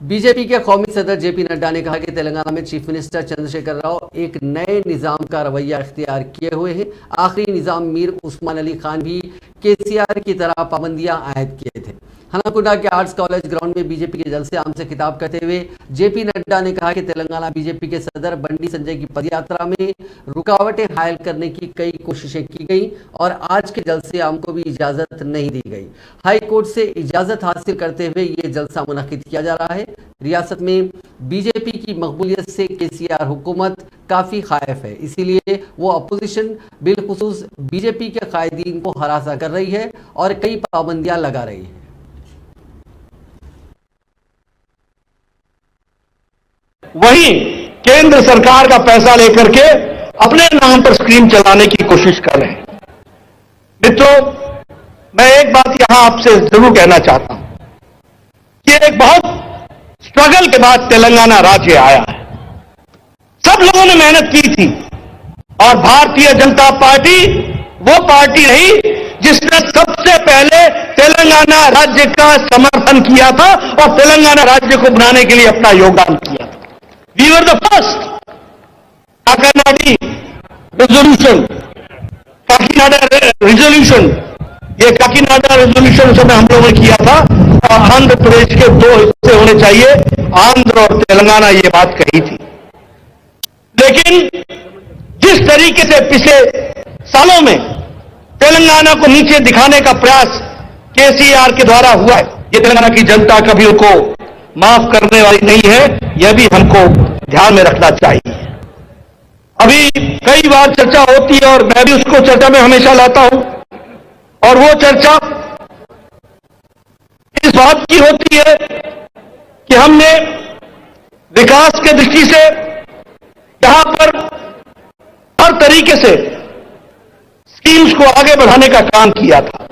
BJP के कौमी सदर जेपी नड्डा ने कहा कि तेलंगाना में चीफ मिनिस्टर चंद्रशेखर राव एक नए निजाम का रवैया इख्तियार किए हुए हैं। आखिरी निजाम मीर उस्मान अली खान भी केसीआर की तरह पाबंदियां आयद किए थे। हनाकुंडा के आर्ट्स कॉलेज ग्राउंड में बीजेपी के जलसे आम से खिताब करते हुए जेपी नड्डा ने कहा कि तेलंगाना बीजेपी के सदर बंडी संजय की पदयात्रा में रुकावटें हायल करने की कई कोशिशें की गई और आज के जलसे आम को भी इजाजत नहीं दी गई। हाई कोर्ट से इजाजत हासिल करते हुए ये जलसा मुनक्किद किया जा रहा है। रियासत में बीजेपी की मकबूलियत से केसीआर हुकूमत काफी खायफ है, इसीलिए वो अपोजिशन बिलखुसूस बीजेपी के कायदीन को हरासा कर रही है और कई पाबंदियां लगा रही है। वहीं केंद्र सरकार का पैसा लेकर के अपने नाम पर स्कीम चलाने की कोशिश कर रहे हैं। मित्रों, मैं एक बात यहां आपसे जरूर कहना चाहता हूं कि एक बहुत स्ट्रगल के बाद तेलंगाना राज्य आया है। सब लोगों ने मेहनत की थी और भारतीय जनता पार्टी वो पार्टी रही जिसने सबसे पहले तेलंगाना राज्य का समर्थन किया था और तेलंगाना राज्य को बनाने के लिए अपना योगदान किया था। We were the first. Kakinada resolution, ये काकीनाडा रिजोल्यूशन समय हम लोगों ने किया था और आंध्र प्रदेश के 2 हिस्से होने चाहिए, आंध्र और तेलंगाना, ये बात कही थी। लेकिन जिस तरीके से पिछले सालों में तेलंगाना को नीचे दिखाने का प्रयास केसीआर के द्वारा हुआ है, ये तेलंगाना की जनता कभी उनको माफ करने वाली नहीं है, यह भी हमको ध्यान में रखना चाहिए। अभी कई बार चर्चा होती है और मैं भी उसको चर्चा में हमेशा लाता हूं और वो चर्चा इस बात की होती है कि हमने विकास के दृष्टि से यहां पर हर तरीके से स्कीम्स को आगे बढ़ाने का काम किया था।